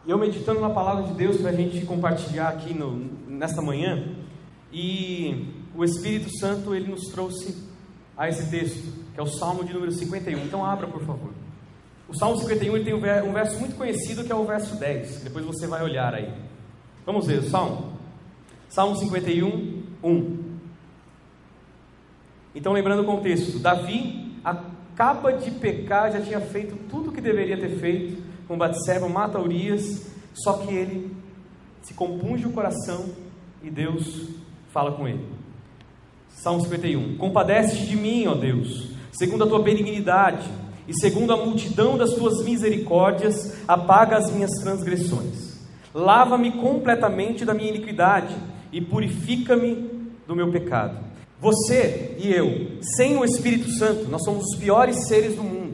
E eu meditando na palavra de Deus para a gente compartilhar aqui nesta manhã, e o Espírito Santo, ele nos trouxe a esse texto, que é o Salmo de número 51. Então abra, por favor. O Salmo 51, ele tem um verso muito conhecido, que é o verso 10. Depois você vai olhar aí. Vamos ver o Salmo. Salmo 51, 1. Então, lembrando o contexto, Davi acaba de pecar, já tinha feito tudo o que deveria ter feito com Batseba, mata Urias, só que ele se compunge o coração e Deus fala com ele. Salmo 51. Compadece-te de mim, ó Deus, segundo a tua benignidade, e segundo a multidão das tuas misericórdias, apaga as minhas transgressões. Lava-me completamente da minha iniquidade e purifica-me do meu pecado. Você e eu, sem o Espírito Santo, nós somos os piores seres do mundo.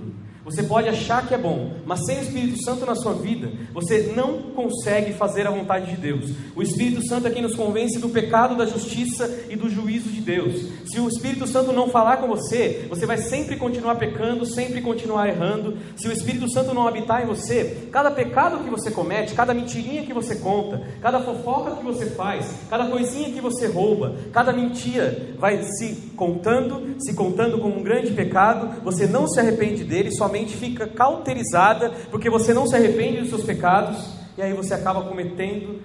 Você pode achar que é bom, mas sem o Espírito Santo na sua vida, você não consegue fazer a vontade de Deus. O Espírito Santo é quem nos convence do pecado, da justiça e do juízo de Deus. Se o Espírito Santo não falar com você, você vai sempre continuar pecando, sempre continuar errando. Se o Espírito Santo não habitar em você, cada pecado que você comete, cada mentirinha que você conta, cada fofoca que você faz, cada coisinha que você rouba, cada mentira vai se contando como um grande pecado. Você não se arrepende dele, sua mente fica cauterizada, porque você não se arrepende dos seus pecados, e aí você acaba cometendo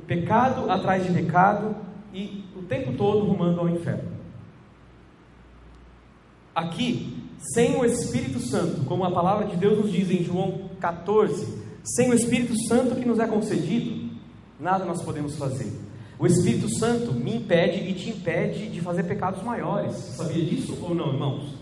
pecado atrás de pecado, e o tempo todo rumando ao inferno. Aqui, sem o Espírito Santo, como a palavra de Deus nos diz em João 14, sem o Espírito Santo que nos é concedido, nada nós podemos fazer. O Espírito Santo me impede e te impede de fazer pecados maiores. Sabia disso ou não, irmãos?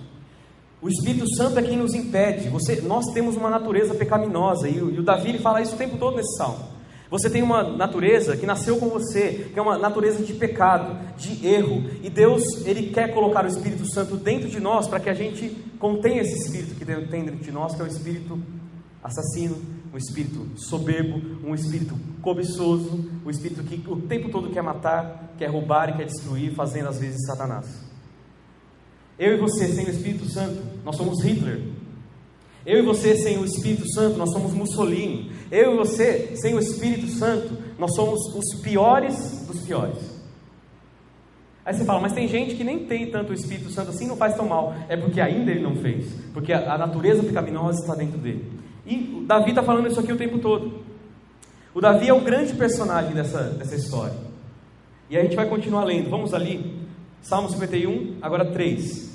O Espírito Santo é quem nos impede. Nós temos uma natureza pecaminosa, e o Davi ele fala isso o tempo todo nesse salmo. Você tem uma natureza que nasceu com você, que é uma natureza de pecado, de erro, e Deus ele quer colocar o Espírito Santo dentro de nós, para que a gente contenha esse Espírito que tem dentro de nós, que é o Espírito assassino, um espírito soberbo, um espírito cobiçoso, um espírito que o tempo todo quer matar, quer roubar e quer destruir, fazendo às vezes Satanás. Eu e você sem o Espírito Santo, nós somos Hitler. Eu e você sem o Espírito Santo, nós somos Mussolini. Eu e você sem o Espírito Santo, nós somos os piores dos piores. Aí você fala, mas tem gente que nem tem tanto o Espírito Santo assim, não faz tão mal. É porque ainda ele não fez, porque a natureza pecaminosa está dentro dele. E o Davi está falando isso aqui o tempo todo. O Davi é o grande personagem dessa história. E a gente vai continuar lendo. Vamos ali, Salmo 51, agora 3.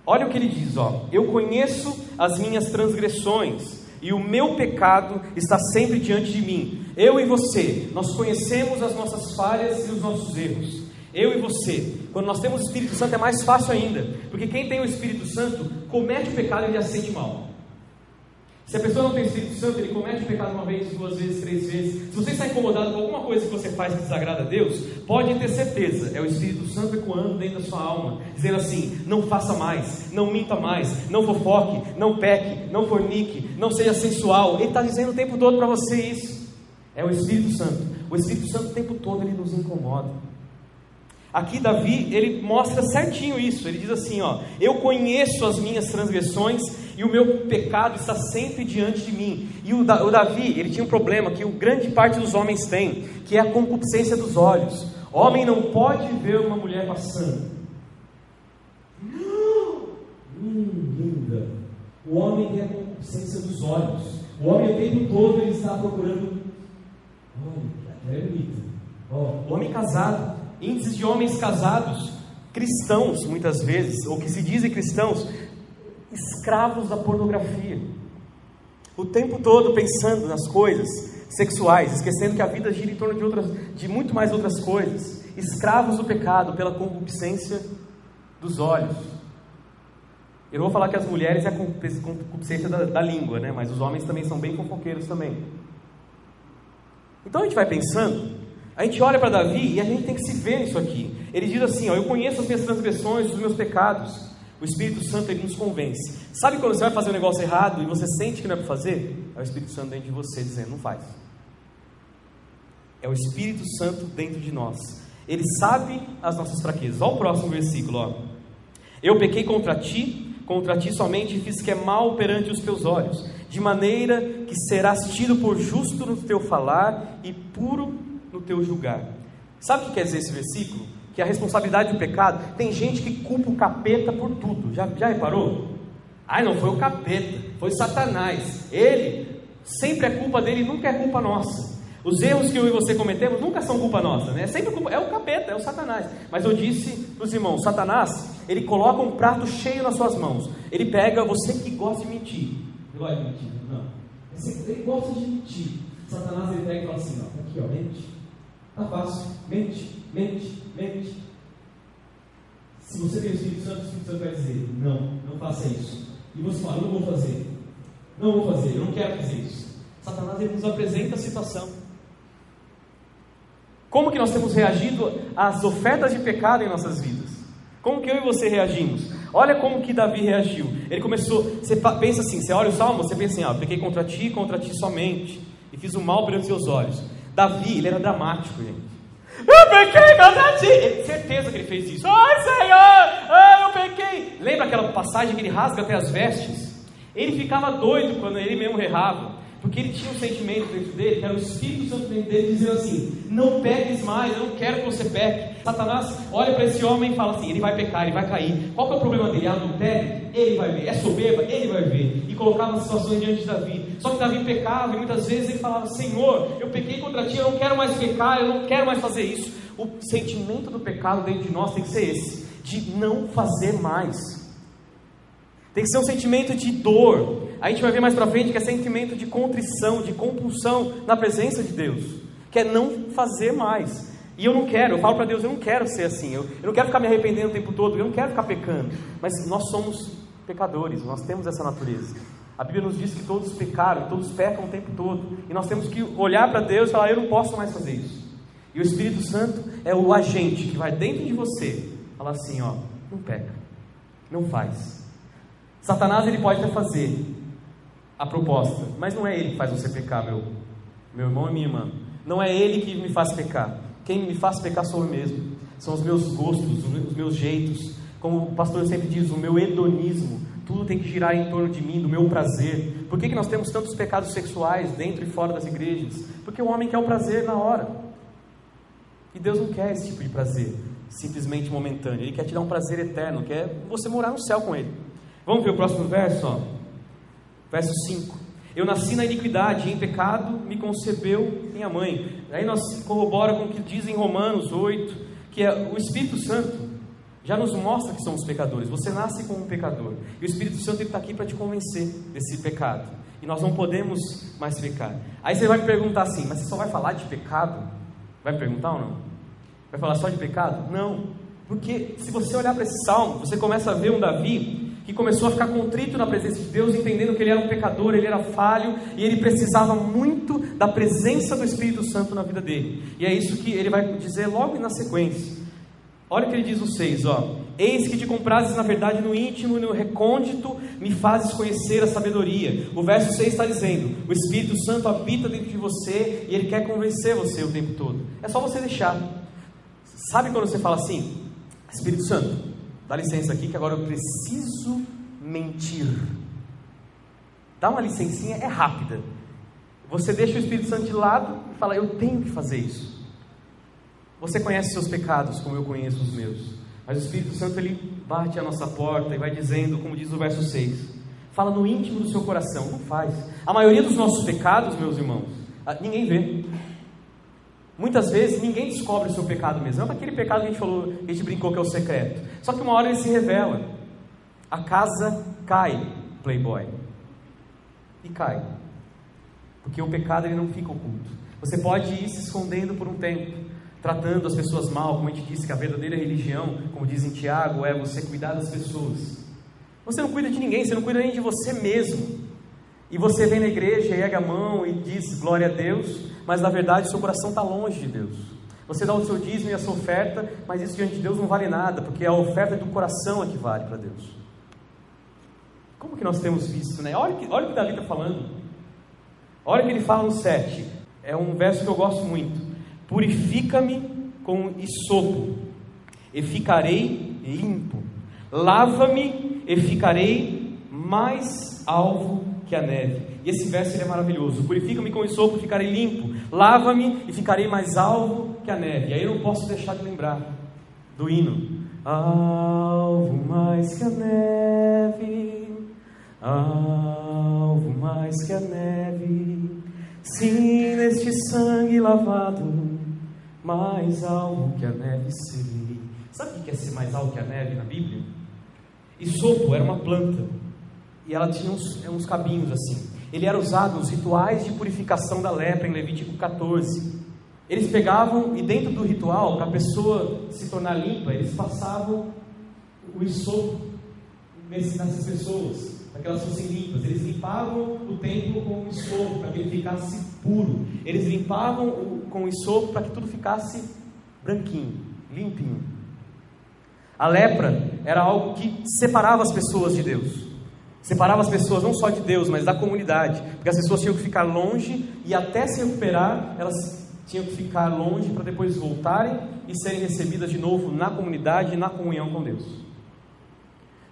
Olha o que ele diz, ó. Eu conheço as minhas transgressões, e o meu pecado está sempre diante de mim. Eu e você, nós conhecemos as nossas falhas e os nossos erros. Eu e você, quando nós temos o Espírito Santo é mais fácil ainda, porque quem tem o Espírito Santo comete o pecado e ele já se sente mal. Se a pessoa não tem o Espírito Santo, ele comete o pecado uma vez, duas vezes, três vezes. Se você está incomodado com alguma coisa que você faz que desagrada a Deus, pode ter certeza, é o Espírito Santo ecoando dentro da sua alma, dizendo assim, não faça mais, não minta mais, não fofoque, não peque, não fornique, não seja sensual. Ele está dizendo o tempo todo para você isso. É o Espírito Santo. O Espírito Santo o tempo todo ele nos incomoda. Aqui Davi, ele mostra certinho isso. Ele diz assim, ó, eu conheço as minhas transgressões e o meu pecado está sempre diante de mim. E o Davi, ele tinha um problema que grande parte dos homens tem, que é a concupiscência dos olhos. O homem não pode ver uma mulher passando. Linda. O homem tem a concupiscência dos olhos. O homem o tempo todo ele está procurando. Olha, é bonita. O homem casado. Índices de homens casados, cristãos muitas vezes, ou que se dizem cristãos, escravos da pornografia, o tempo todo pensando nas coisas sexuais, esquecendo que a vida gira em torno de muito mais outras coisas, escravos do pecado pela concupiscência dos olhos. Eu não vou falar que as mulheres é a concupiscência da língua, né? Mas os homens também são bem fofoqueiros também. Então a gente vai pensando. A gente olha para Davi e a gente tem que se ver nisso aqui. Ele diz assim, ó, eu conheço as minhas transgressões, os meus pecados. O Espírito Santo ele nos convence. Sabe quando você vai fazer um negócio errado e você sente que não é para fazer? É o Espírito Santo dentro de você dizendo, não faz. É o Espírito Santo dentro de nós. Ele sabe as nossas fraquezas. Olha o próximo versículo, ó. Eu pequei contra ti somente fiz que é mal perante os teus olhos. de maneira que serás tido por justo no teu falar e puro no teu julgar. Sabe o que quer dizer esse versículo? Que a responsabilidade do pecado, tem gente que culpa o capeta por tudo, já reparou? Não foi o capeta, foi Satanás, ele, sempre é culpa dele, nunca é culpa nossa. Os erros que eu e você cometemos nunca são culpa nossa, né? Sempre culpa, é o capeta, é o Satanás. Mas eu disse para os irmãos, Satanás, ele coloca um prato cheio nas suas mãos, ele pega você que gosta de mentir, não gosta de mentir, não, ele gosta de mentir, Satanás ele pega e fala assim, aqui mente, tá fácil, mente. Se você tem o Espírito Santo vai dizer, não faça isso, e você fala, não vou fazer, eu não quero fazer isso. Satanás ele nos apresenta a situação. Como que nós temos reagido às ofertas de pecado em nossas vidas? Como que eu e você reagimos? Olha como que Davi reagiu. Ele começou, você pensa assim, você olha o Salmo, você pensa assim, pequei contra ti somente, e fiz o mal perante seus olhos. Davi, ele era dramático, gente. Eu pequei contra ti, certeza que ele fez isso. Senhor, eu pequei. Lembra aquela passagem que ele rasga até as vestes? Ele ficava doido quando ele mesmo errava, porque ele tinha um sentimento dentro dele, que era o Espírito Santo dentro dele, dizendo assim, não peques mais, eu não quero que você peque. Satanás olha para esse homem e fala assim, ele vai pecar, ele vai cair. Qual que é o problema dele? Adultério? Ele vai ver. É soberba? Ele vai ver. E colocava situações diante de Davi. Só que Davi pecava e muitas vezes ele falava, Senhor, eu pequei contra ti, eu não quero mais pecar, eu não quero mais fazer isso. O sentimento do pecado dentro de nós tem que ser esse, de não fazer mais. Tem que ser um sentimento de dor. A gente vai ver mais para frente que é sentimento de contrição, de compulsão na presença de Deus, que é não fazer mais. E eu não quero, eu falo para Deus, eu não quero ser assim, eu não quero ficar me arrependendo o tempo todo, eu não quero ficar pecando. Mas nós somos pecadores, nós temos essa natureza. A Bíblia nos diz que todos pecaram, todos pecam o tempo todo, e nós temos que olhar para Deus e falar, eu não posso mais fazer isso. E o Espírito Santo é o agente que vai dentro de você, falar assim, não peca, não faz. Satanás ele pode até fazer a proposta, mas não é ele que faz você pecar, meu irmão e minha irmã. Não é ele que me faz pecar. Quem me faz pecar sou eu mesmo. São os meus gostos, os meus jeitos. Como o pastor sempre diz, o meu hedonismo. Tudo tem que girar em torno de mim, do meu prazer. Por que nós temos tantos pecados sexuais dentro e fora das igrejas? Porque o homem quer o prazer na hora. E Deus não quer esse tipo de prazer simplesmente momentâneo. Ele quer te dar um prazer eterno, quer você morar no céu com ele. Vamos ver o próximo verso, verso 5. Eu nasci na iniquidade, e em pecado me concebeu minha mãe. Aí nós corrobora com o que diz em Romanos 8, que o Espírito Santo já nos mostra que somos pecadores. Você nasce como um pecador, e o Espírito Santo está aqui para te convencer desse pecado, e nós não podemos mais pecar. Aí você vai me perguntar assim, mas você só vai falar de pecado? Vai me perguntar ou não? Vai falar só de pecado? Não, porque se você olhar para esse salmo, você começa a ver um Davi que começou a ficar contrito na presença de Deus, entendendo que ele era um pecador, ele era falho, e ele precisava muito da presença do Espírito Santo na vida dele. E é isso que ele vai dizer logo na sequência. Olha o que ele diz no 6, eis que te comprases na verdade no íntimo e no recôndito, me fazes conhecer a sabedoria. O verso 6 está dizendo, o Espírito Santo habita dentro de você, e ele quer convencer você o tempo todo. É só você deixar. Sabe quando você fala assim, Espírito Santo, dá licença aqui que agora eu preciso mentir. Dá uma licencinha, é rápida. Você deixa o Espírito Santo de lado e fala, eu tenho que fazer isso. Você conhece seus pecados como eu conheço os meus. Mas o Espírito Santo ele bate a nossa porta e vai dizendo, como diz o verso 6, fala no íntimo do seu coração, não faz. A maioria dos nossos pecados, meus irmãos, ninguém vê. Muitas vezes ninguém descobre o seu pecado mesmo. É aquele pecado que a gente falou, que a gente brincou que é o secreto. Só que uma hora ele se revela. A casa cai, playboy. E cai. Porque o pecado ele não fica oculto. Você pode ir se escondendo por um tempo, tratando as pessoas mal, como a gente disse que a verdadeira religião, como diz em Tiago, é você cuidar das pessoas. Você não cuida de ninguém, você não cuida nem de você mesmo. E você vem na igreja, ergue a mão e diz glória a Deus, mas na verdade o seu coração está longe de Deus. Você dá o seu dízimo e a sua oferta, mas isso diante de Deus não vale nada, porque a oferta do coração é que vale para Deus. Como que nós temos visto, né? Olha o que Davi está falando. Olha o que ele fala no 7. É um verso que eu gosto muito. Purifica-me com hisopo, e ficarei limpo. Lava-me, e ficarei mais alvo que a neve. E esse verso ele é maravilhoso. Purifica-me com esopo e ficarei limpo. Lava-me e ficarei mais alvo que a neve. E aí eu não posso deixar de lembrar do hino. Alvo mais que a neve, alvo mais que a neve, sim, neste sangue lavado, mais alvo que a neve serei. Sabe o que é ser mais alvo que a neve na Bíblia? Isopo era uma planta, e ela tinha uns cabinhos assim. Ele era usado nos rituais de purificação da lepra em Levítico 14. Eles pegavam, e dentro do ritual, para a pessoa se tornar limpa, eles passavam o isopo nessas pessoas, para que elas fossem limpas. Eles limpavam o templo com o isopo, para que ele ficasse puro. Eles limpavam com o isopo para que tudo ficasse branquinho, limpinho. A lepra era algo que separava as pessoas de Deus. Separava as pessoas não só de Deus, mas da comunidade. Porque as pessoas tinham que ficar longe, e até se recuperar, elas tinham que ficar longe para depois voltarem e serem recebidas de novo na comunidade e na comunhão com Deus.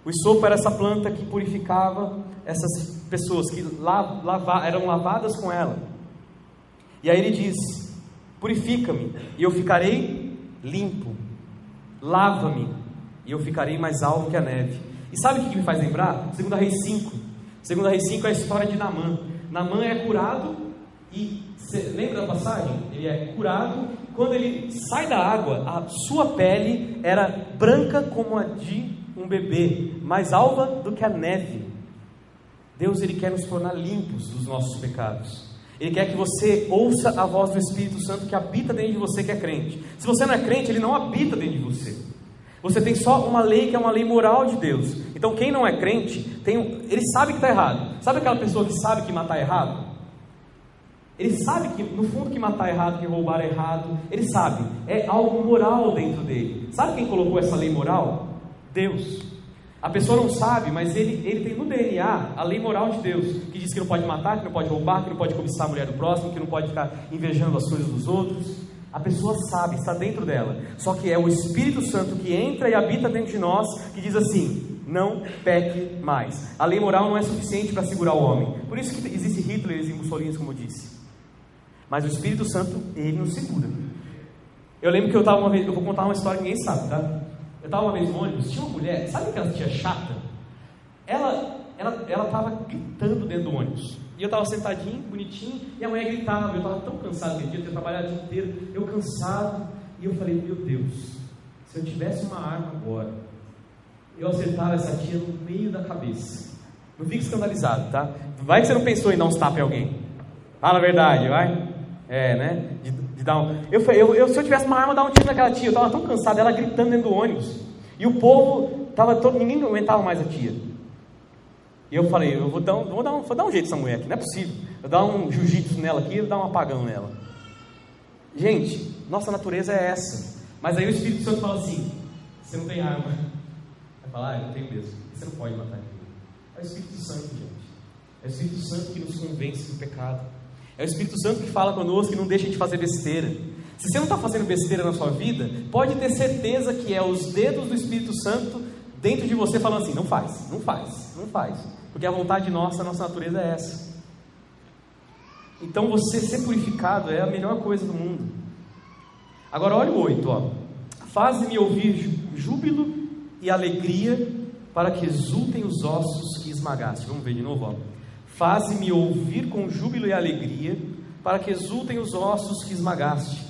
O isopo era essa planta que purificava essas pessoas, que eram lavadas com ela. E aí ele diz: purifica-me e eu ficarei limpo, lava-me e eu ficarei mais alvo que a neve. E sabe o que me faz lembrar? 2 Reis 5. 2 Reis 5 é a história de Naamã. Naamã é curado e... lembra da passagem? Ele é curado. Quando ele sai da água, a sua pele era branca como a de um bebê, mais alva do que a neve. Deus, Ele quer nos tornar limpos dos nossos pecados. Ele quer que você ouça a voz do Espírito Santo que habita dentro de você, que é crente. Se você não é crente, Ele não habita dentro de você. Você tem só uma lei que é uma lei moral de Deus. Então quem não é crente, ele sabe que está errado. Sabe aquela pessoa que sabe que matar é errado? Ele sabe que, no fundo, que matar é errado, que roubar é errado. Ele sabe, é algo moral dentro dele. Sabe quem colocou essa lei moral? Deus. A pessoa não sabe, mas ele tem no DNA a lei moral de Deus, que diz que não pode matar, que não pode roubar, que não pode cobiçar a mulher do próximo, que não pode ficar invejando as coisas dos outros. A pessoa sabe, está dentro dela. Só que é o Espírito Santo que entra e habita dentro de nós, que diz assim: não peque mais. A lei moral não é suficiente para segurar o homem. Por isso que existe Hitler e Mussolini, como eu disse. Mas o Espírito Santo, ele nos segura. Eu lembro que eu estava uma vez, eu vou contar uma história que ninguém sabe, tá? Eu estava uma vez no ônibus, tinha uma mulher, sabe aquela tia chata? Ela estava gritando dentro do ônibus. E eu estava sentadinho, bonitinho, e a mulher gritava. Eu estava tão cansado aquele dia, eu tinha trabalhado o dia inteiro, eu cansado, e eu falei: meu Deus, se eu tivesse uma arma agora, eu acertava essa tia no meio da cabeça. Não fique escandalizado, tá? Vai que você não pensou em dar uns tapas em alguém. Fala a verdade, vai. É, né? De dar um... se eu tivesse uma arma, eu dava um tiro naquela tia. Eu estava tão cansado, ela gritando dentro do ônibus. E o povo estava todo... Ninguém aguentava mais a tia. E eu falei: eu vou dar um jeito nessa mulher aqui, não é possível. Eu vou dar um jiu-jitsu nela aqui e dar um apagão nela. Gente, nossa natureza é essa. Mas aí o Espírito Santo fala assim: você não tem arma. Vai falar: eu não tenho mesmo. Você não pode matar ninguém. É o Espírito Santo, gente. É o Espírito Santo que nos convence do pecado. É o Espírito Santo que fala conosco, que não deixa de fazer besteira. Se você não está fazendo besteira na sua vida, pode ter certeza que é os dedos do Espírito Santo dentro de você falando assim: não faz, não faz, não faz. Porque a vontade nossa, a nossa natureza é essa. Então você ser purificado é a melhor coisa do mundo. Agora olha o 8, ó. Faze-me ouvir júbilo e alegria, para que exultem os ossos que esmagaste. Vamos ver de novo, ó. Faze-me ouvir com júbilo e alegria, para que exultem os ossos que esmagaste.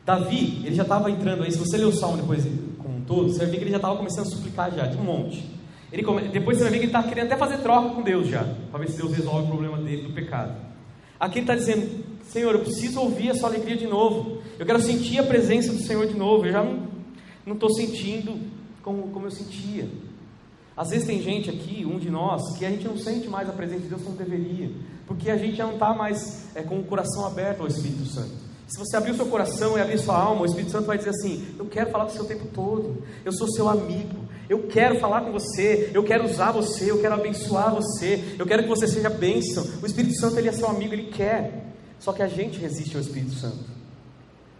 Davi, ele já estava entrando aí. Se você ler o Salmo depois como um todo, você vai ver que ele já estava começando a suplicar já, de um monte. Depois você vai ver que ele está querendo até fazer troca com Deus já, para ver se Deus resolve o problema dele do pecado. Aqui ele está dizendo: Senhor, eu preciso ouvir a sua alegria de novo. Eu quero sentir a presença do Senhor de novo. Eu já não estou sentindo como eu sentia. Às vezes tem gente aqui, um de nós, que a gente não sente mais a presença de Deus como deveria, porque a gente já não está mais com o coração aberto ao Espírito Santo. Se você abrir o seu coração e abrir sua alma, o Espírito Santo vai dizer assim: eu quero falar com você o tempo todo, eu sou seu amigo, eu quero falar com você, eu quero usar você, eu quero abençoar você, eu quero que você seja bênção. O Espírito Santo, ele é seu amigo, ele quer. Só que a gente resiste ao Espírito Santo.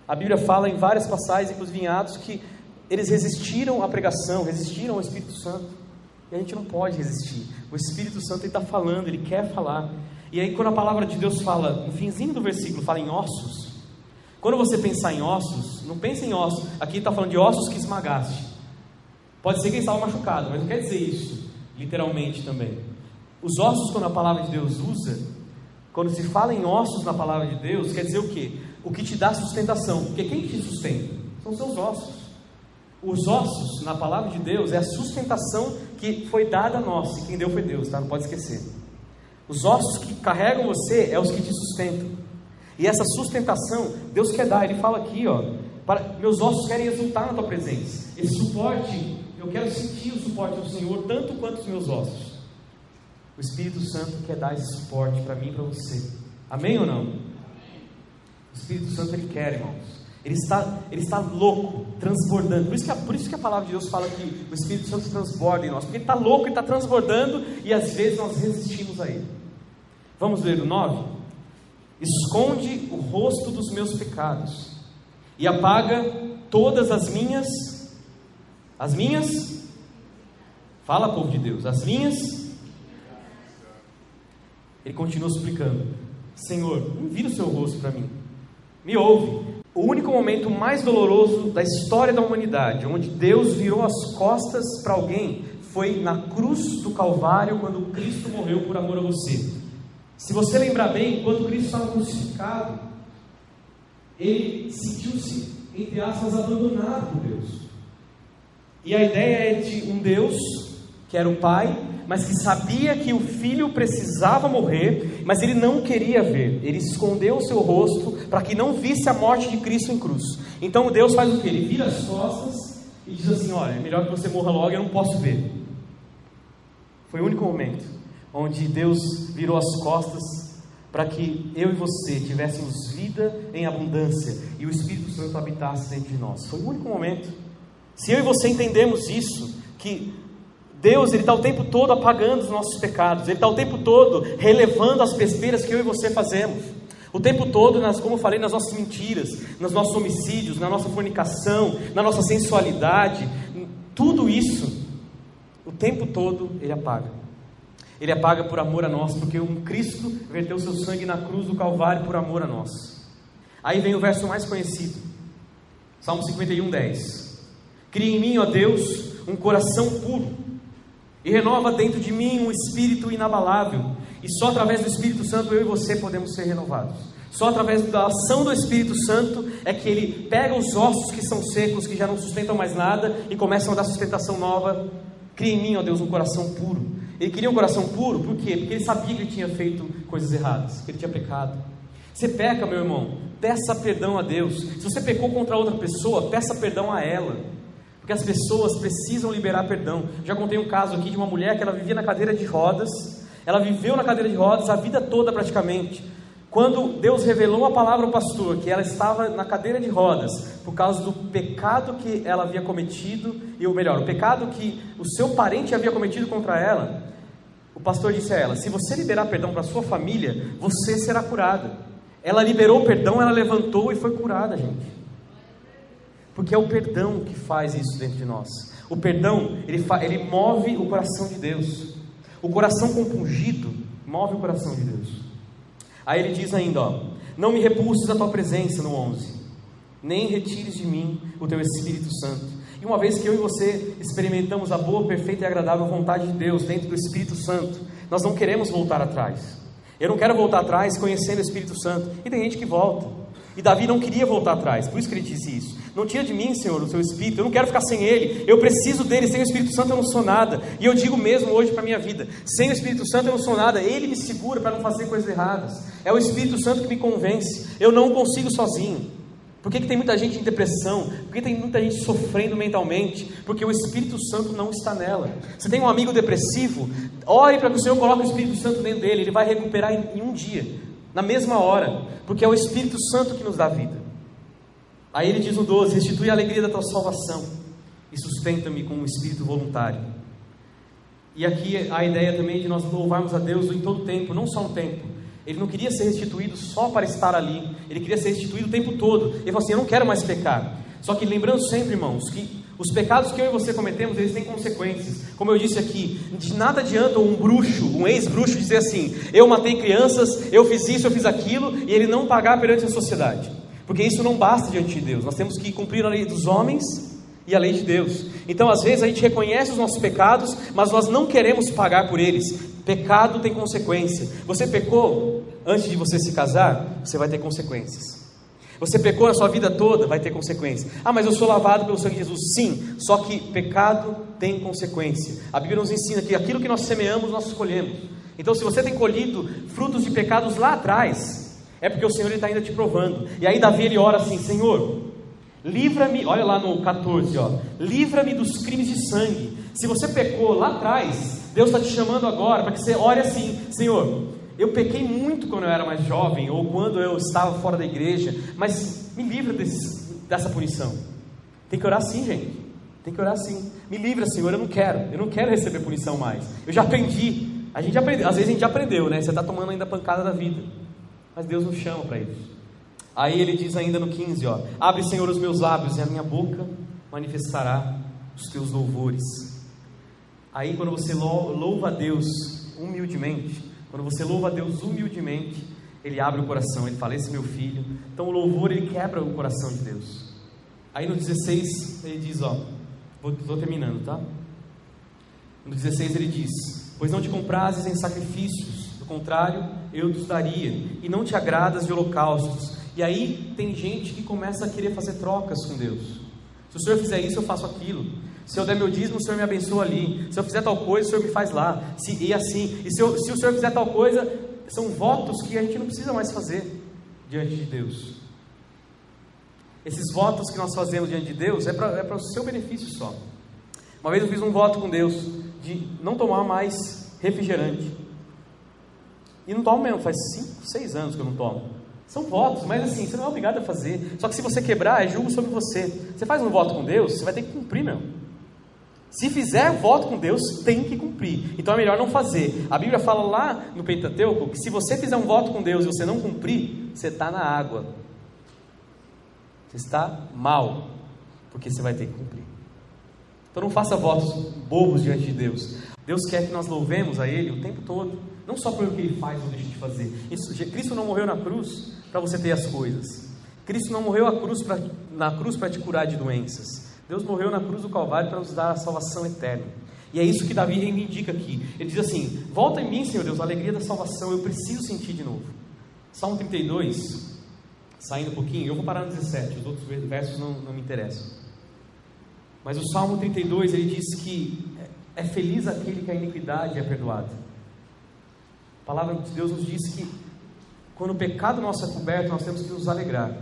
A Bíblia fala em várias passagens, inclusive em Atos, que eles resistiram à pregação, resistiram ao Espírito Santo. E a gente não pode resistir. O Espírito Santo está falando, ele quer falar. E aí quando a palavra de Deus fala, no finzinho do versículo, fala em ossos. Quando você pensar em ossos, não pense em ossos. Aqui está falando de ossos que esmagaste. Pode ser que ele estava machucado, mas não quer dizer isso, literalmente também. Os ossos, quando a palavra de Deus usa, quando se fala em ossos na palavra de Deus, quer dizer o quê? O que te dá sustentação. Porque quem te sustenta? São seus ossos. Os ossos, na palavra de Deus, é a sustentação que foi dada a nós. E quem deu foi Deus, tá? Não pode esquecer. Os ossos que carregam você é os que te sustentam. E essa sustentação, Deus quer dar. Ele fala aqui, ó, meus ossos querem exultar na tua presença. Esse suporte, eu quero sentir o suporte do Senhor, tanto quanto os meus ossos. O Espírito Santo quer dar esse suporte para mim e para você. Amém ou não? O Espírito Santo, ele quer, irmãos. Ele está louco, transbordando. Por isso que a palavra de Deus fala que o Espírito Santo transborda em nós. Porque ele está louco, ele está transbordando, e às vezes nós resistimos a ele. Vamos ler o 9? Esconde o rosto dos meus pecados e apaga todas as minhas. Fala, povo de Deus, as minhas. Ele continua explicando: Senhor, não vira o seu rosto para mim, me ouve. O único momento mais doloroso da história da humanidade, onde Deus virou as costas para alguém, foi na cruz do Calvário, quando Cristo morreu por amor a você. Se você lembrar bem, quando Cristo estava crucificado, ele sentiu-se, entre aspas, abandonado por Deus. E a ideia é de um Deus que era o Pai, mas que sabia que o Filho precisava morrer, mas ele não queria ver. Ele escondeu o seu rosto para que não visse a morte de Cristo em cruz. Então Deus faz o quê? Ele vira as costas e diz assim: olha, é melhor que você morra logo, eu não posso ver. Foi o único momento onde Deus virou as costas para que eu e você tivéssemos vida em abundância e o Espírito Santo habitasse dentro de nós. Foi o único momento. Se eu e você entendemos isso, que Deus, ele está o tempo todo apagando os nossos pecados, ele está o tempo todo relevando as besteiras que eu e você fazemos, o tempo todo, como eu falei, nas nossas mentiras, nos nossos homicídios, na nossa fornicação, na nossa sensualidade, tudo isso, o tempo todo ele apaga. Ele apaga por amor a nós, porque um Cristo verteu seu sangue na cruz do Calvário por amor a nós. Aí vem o verso mais conhecido, Salmo 51:10. Cria em mim, ó Deus, um coração puro e renova dentro de mim um espírito inabalável. E só através do Espírito Santo eu e você podemos ser renovados. Só através da ação do Espírito Santo é que ele pega os ossos que são secos, que já não sustentam mais nada, e começam a dar sustentação nova. Cria em mim, ó Deus, um coração puro. Ele queria um coração puro, por quê? Porque ele sabia que ele tinha feito coisas erradas, que ele tinha pecado. Você peca, meu irmão, peça perdão a Deus. Se você pecou contra outra pessoa, peça perdão a ela, porque as pessoas precisam liberar perdão. Já contei um caso aqui de uma mulher que ela vivia na cadeira de rodas. Ela viveu na cadeira de rodas a vida toda praticamente. Quando Deus revelou a palavra ao pastor que ela estava na cadeira de rodas por causa do pecado que ela havia cometido, o pecado que o seu parente havia cometido contra ela, o pastor disse a ela: se você liberar perdão para a sua família, você será curada. Ela liberou o perdão, ela levantou e foi curada, gente. Porque é o perdão que faz isso dentro de nós. O perdão, ele move o coração de Deus. O coração compungido move o coração de Deus. Aí ele diz ainda, ó: não me repulses da tua presença, no 11, nem retires de mim o teu Espírito Santo. E uma vez que eu e você experimentamos a boa, perfeita e agradável vontade de Deus dentro do Espírito Santo, nós não queremos voltar atrás. Eu não quero voltar atrás conhecendo o Espírito Santo. E tem gente que volta. E Davi não queria voltar atrás, por isso que ele disse isso: não tira de mim, Senhor, o teu Espírito, eu não quero ficar sem Ele, eu preciso dele. Sem o Espírito Santo eu não sou nada. E eu digo mesmo hoje para a minha vida: sem o Espírito Santo eu não sou nada. Ele me segura para não fazer coisas erradas. É o Espírito Santo que me convence. Eu não consigo sozinho. Por que tem muita gente em depressão? Por que tem muita gente sofrendo mentalmente? Porque o Espírito Santo não está nela. Você tem um amigo depressivo, ore para que o Senhor coloque o Espírito Santo dentro dele. Ele vai recuperar em um dia, na mesma hora, porque é o Espírito Santo que nos dá vida. Aí ele diz no 12: restitui a alegria da tua salvação e sustenta-me com um espírito voluntário. E aqui a ideia também de nós louvarmos a Deus em todo tempo, não só um tempo. Ele não queria ser restituído só para estar ali, ele queria ser restituído o tempo todo. Ele falou assim: eu não quero mais pecar. Só que lembrando sempre, irmãos, que Os pecados que eu e você cometemos, eles têm consequências. Como eu disse aqui, de nada adianta um bruxo, um ex-bruxo dizer assim: eu matei crianças, eu fiz isso, eu fiz aquilo, e ele não pagar perante a sociedade. Porque isso não basta diante de Deus. Nós temos que cumprir a lei dos homens e a lei de Deus. Então às vezes a gente reconhece os nossos pecados, mas nós não queremos pagar por eles. Pecado tem consequência. Você pecou antes de você se casar, você vai ter consequências. Você pecou na sua vida toda, vai ter consequência. Ah, mas eu sou lavado pelo sangue de Jesus. Sim, só que pecado tem consequência. A Bíblia nos ensina que aquilo que nós semeamos, nós escolhemos. Então se você tem colhido frutos de pecados lá atrás, é porque o Senhor está ainda te provando. E aí Davi ele ora assim: Senhor, livra-me, olha lá no 14, livra-me dos crimes de sangue. Se você pecou lá atrás, Deus está te chamando agora para que você ore assim: Senhor, eu pequei muito quando eu era mais jovem, ou quando eu estava fora da igreja, mas me livra dessa punição. Tem que orar assim, gente. Tem que orar assim. Me livra, Senhor, eu não quero receber punição mais. Eu já aprendi. A gente aprendeu, às vezes a gente já aprendeu, né? Você está tomando ainda a pancada da vida, mas Deus nos chama para isso. Aí ele diz ainda no 15, abre, Senhor, os meus lábios, e a minha boca manifestará os teus louvores. Aí quando você louva a Deus humildemente, Ele abre o coração, Ele fala: esse é meu filho. Então o louvor, ele quebra o coração de Deus. Aí no 16 ele diz, estou terminando, tá? No 16 ele diz: pois não te comprases em sacrifícios, do contrário, eu te daria, e não te agradas de holocaustos. E aí tem gente que começa a querer fazer trocas com Deus. Se o Senhor fizer isso, eu faço aquilo. Se eu der meu dízimo, o Senhor me abençoa ali. Se eu fizer tal coisa, o Senhor me faz lá. E assim, se o Senhor fizer tal coisa, são votos que a gente não precisa mais fazer diante de Deus. Esses votos que nós fazemos diante de Deus é para o seu benefício só. Uma vez eu fiz um voto com Deus de não tomar mais refrigerante. E não tomo mesmo, faz 5, 6 anos que eu não tomo. São votos, mas assim, você não é obrigado a fazer. Só que se você quebrar, é julgo sobre você. Você faz um voto com Deus, você vai ter que cumprir, meu. Se fizer voto com Deus, tem que cumprir. Então é melhor não fazer. A Bíblia fala lá no Pentateuco que se você fizer um voto com Deus e você não cumprir, você está na água. Você está mal, porque você vai ter que cumprir. Então não faça votos bobos diante de Deus. Deus quer que nós louvemos a Ele o tempo todo, não só pelo que Ele faz ou deixa de fazer. Cristo não morreu na cruz para você ter as coisas. Cristo não morreu na cruz para te curar de doenças. Deus morreu na cruz do Calvário para nos dar a salvação eterna. E é isso que Davi reivindica aqui. Ele diz assim: volta em mim, Senhor Deus, a alegria da salvação, eu preciso sentir de novo. Salmo 32, saindo um pouquinho, eu vou parar no 17, os outros versos não me interessam. Mas o Salmo 32, ele diz que é feliz aquele que a iniquidade é perdoada. A palavra de Deus nos diz que quando o pecado nosso é coberto, nós temos que nos alegrar.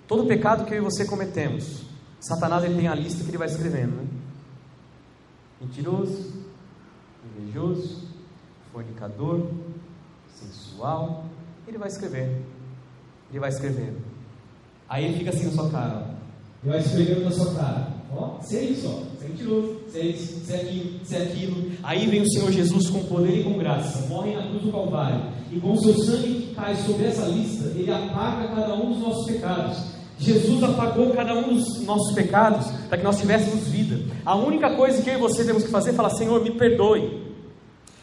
Todo pecado que eu e você cometemos, Satanás ele tem a lista que ele vai escrevendo, né? Mentiroso, invejoso, fornicador, sensual. Ele vai escrever. Ele vai escrevendo. Aí ele fica assim na sua cara, Ele vai escrevendo na sua cara: você é isso, você é mentiroso, você é isso, você é aquilo, você é aquilo. Aí vem o Senhor Jesus com poder e com graça, morre na cruz do Calvário, e com o seu sangue que cai sobre essa lista, Ele apaga cada um dos nossos pecados. Jesus apagou cada um dos nossos pecados para que nós tivéssemos vida. A única coisa que eu e você temos que fazer é falar: Senhor, me perdoe.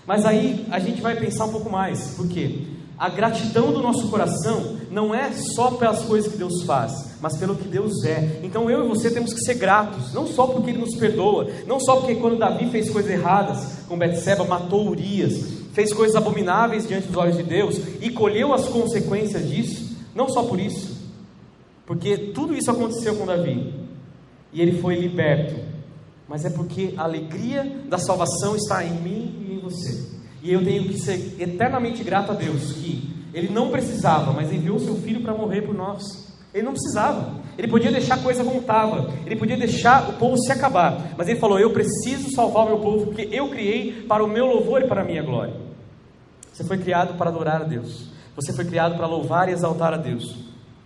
Mas aí a gente vai pensar um pouco mais. Por quê? A gratidão do nosso coração não é só pelas coisas que Deus faz, mas pelo que Deus é. Então eu e você temos que ser gratos, não só porque Ele nos perdoa, não só porque quando Davi fez coisas erradas, com Betseba, matou Urias, fez coisas abomináveis diante dos olhos de Deus e colheu as consequências disso. Não só por isso, porque tudo isso aconteceu com Davi e ele foi liberto, mas é porque a alegria da salvação está em mim e em você. E eu tenho que ser eternamente grato a Deus que Ele não precisava, mas enviou o seu Filho para morrer por nós. Ele não precisava, Ele podia deixar a coisa como estava, Ele podia deixar o povo se acabar, mas Ele falou: eu preciso salvar o meu povo, porque eu criei para o meu louvor e para a minha glória. Você foi criado para adorar a Deus, você foi criado para louvar e exaltar a Deus.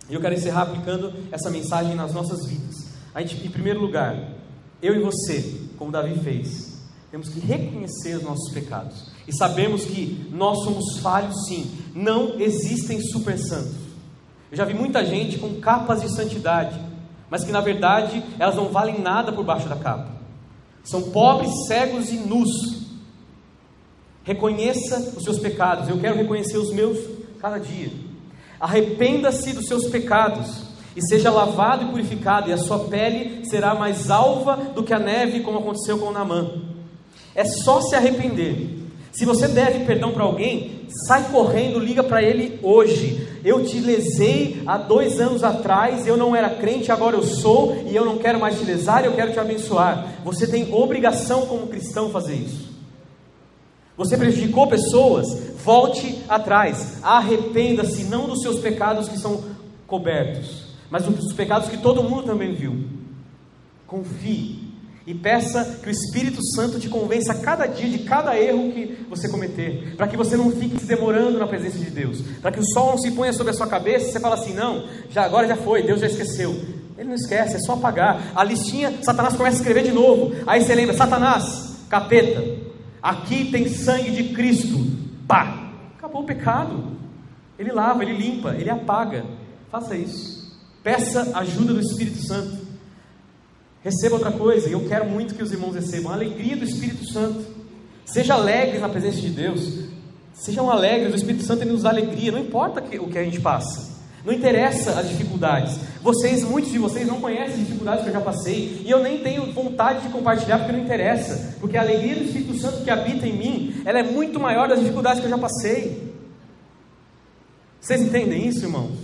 E eu quero encerrar aplicando essa mensagem nas nossas vidas. A gente, em primeiro lugar, eu e você, como Davi fez, temos que reconhecer os nossos pecados e sabemos que nós somos falhos sim. Não existem super santos. Eu já vi muita gente com capas de santidade, mas que na verdade elas não valem nada por baixo da capa. São pobres, cegos e nus. Reconheça os seus pecados. Eu quero reconhecer os meus cada dia. Arrependa-se dos seus pecados e seja lavado e purificado, e a sua pele será mais alva do que a neve, como aconteceu com Naamã. É só se arrepender. Se você deve perdão para alguém, sai correndo, liga para ele hoje. Eu te lesei há 2 anos atrás, eu não era crente, agora eu sou, e eu não quero mais te lesar, eu quero te abençoar. Você tem obrigação como cristão fazer isso. Você prejudicou pessoas, volte atrás, arrependa-se, não dos seus pecados que são cobertos, mas dos pecados que todo mundo também viu. Confie e peça que o Espírito Santo te convença a cada dia de cada erro que você cometer, para que você não fique se demorando na presença de Deus, para que o sol não se ponha sobre a sua cabeça e você fala assim, não, agora já foi, Deus já esqueceu. Ele não esquece, é só apagar. A listinha, Satanás começa a escrever de novo, aí você lembra, Satanás, capeta, aqui tem sangue de Cristo, pá, acabou o pecado. Ele lava, ele limpa, ele apaga. Faça isso, peça ajuda do Espírito Santo. Receba outra coisa, e eu quero muito que os irmãos recebam a alegria do Espírito Santo. Seja alegre na presença de Deus. Sejam alegres, o Espírito Santo ele nos dá alegria. Não importa o que a gente passa, não interessa as dificuldades. Muitos de vocês não conhecem as dificuldades que eu já passei, e eu nem tenho vontade de compartilhar porque não interessa, porque a alegria do Espírito Santo que habita em mim, ela é muito maior das dificuldades que eu já passei. Vocês entendem isso, irmãos?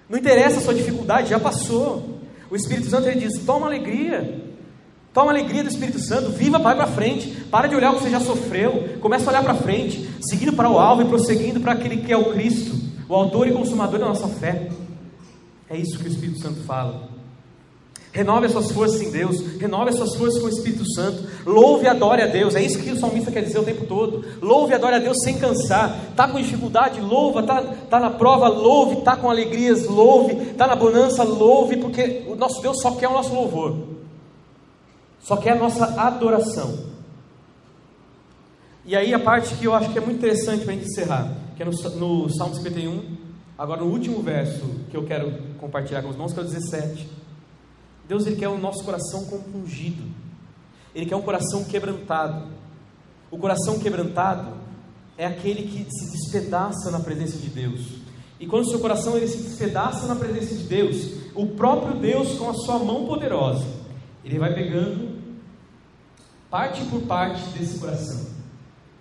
Não interessa a sua dificuldade, já passou. O Espírito Santo ele diz, toma alegria do Espírito Santo, viva, vai para frente, para de olhar o que você já sofreu, começa a olhar para frente, seguindo para o alvo e prosseguindo para aquele que é o Cristo, o autor e consumador da nossa fé. É isso que o Espírito Santo fala. Renove as suas forças em Deus, renove as suas forças com o Espírito Santo, louve e adore a Deus. É isso que o salmista quer dizer o tempo todo. Louve e adore a Deus sem cansar. Está com dificuldade, louva. Está na prova, louve. Está com alegrias, louve. Está na bonança, louve. Porque o nosso Deus só quer o nosso louvor, só quer a nossa adoração. E aí a parte que eu acho que é muito interessante para a gente encerrar, que é no Salmo 51, agora no último verso que eu quero compartilhar com os irmãos, que é o 17. Deus ele quer o nosso coração compungido, Ele quer um coração quebrantado. O coração quebrantado é aquele que se despedaça na presença de Deus. E quando o seu coração ele se despedaça na presença de Deus, o próprio Deus com a sua mão poderosa, Ele vai pegando parte por parte desse coração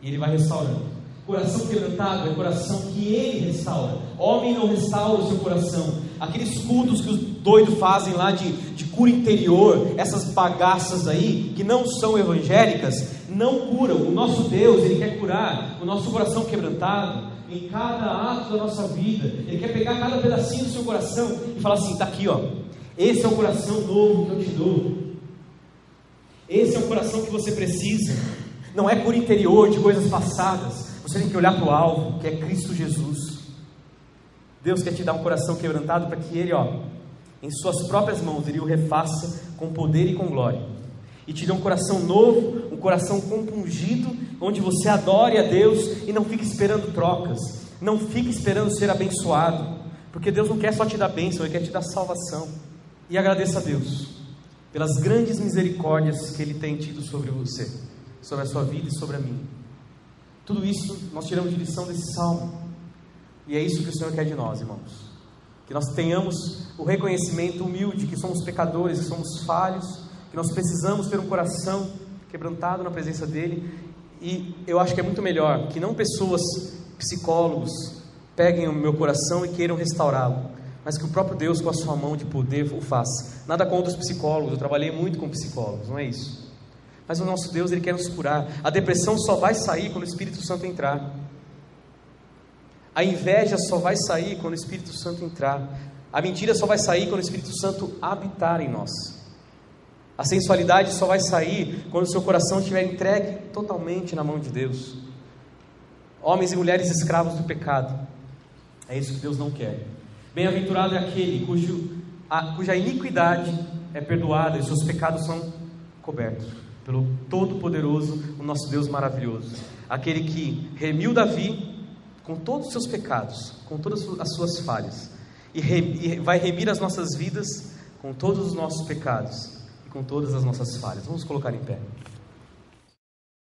e Ele vai restaurando. Coração quebrantado é coração que Ele restaura. Homem não restaura o seu coração. Aqueles cultos que os doidos fazem lá de cura interior, essas bagaças aí, que não são evangélicas, não curam. O nosso Deus, Ele quer curar o nosso coração quebrantado em cada ato da nossa vida. Ele quer pegar cada pedacinho do seu coração e falar assim, está aqui ó, esse é o coração novo que eu te dou. Esse é o coração que você precisa. Não é cura interior de coisas passadas. Você tem que olhar para o alvo, que é Cristo Jesus. Deus quer te dar um coração quebrantado para que Ele, em suas próprias mãos, Ele o refaça com poder e com glória. E te dê um coração novo, um coração compungido, onde você adore a Deus e não fique esperando trocas. Não fique esperando ser abençoado, porque Deus não quer só te dar bênção, Ele quer te dar salvação. E agradeça a Deus pelas grandes misericórdias que Ele tem tido sobre você, sobre a sua vida e sobre a minha. Tudo isso nós tiramos de lição desse salmo. E é isso que o Senhor quer de nós, irmãos. Que nós tenhamos o reconhecimento humilde que somos pecadores, que somos falhos, que nós precisamos ter um coração quebrantado na presença dEle. E eu acho que é muito melhor que não pessoas, psicólogos, peguem o meu coração e queiram restaurá-lo, mas que o próprio Deus com a sua mão de poder o faça. Nada contra os psicólogos, eu trabalhei muito com psicólogos, não é isso. Mas o nosso Deus, Ele quer nos curar. A depressão só vai sair quando o Espírito Santo entrar. A inveja só vai sair quando o Espírito Santo entrar. A mentira só vai sair quando o Espírito Santo habitar em nós. A sensualidade só vai sair quando o seu coração estiver entregue totalmente na mão de Deus. Homens e mulheres escravos do pecado. É isso que Deus não quer. Bem-aventurado é aquele cuja iniquidade é perdoada e seus pecados são cobertos pelo Todo-Poderoso, o nosso Deus maravilhoso. Aquele que remiu Davi com todos os seus pecados, com todas as suas falhas, e vai remir as nossas vidas com todos os nossos pecados e com todas as nossas falhas. Vamos colocar em pé.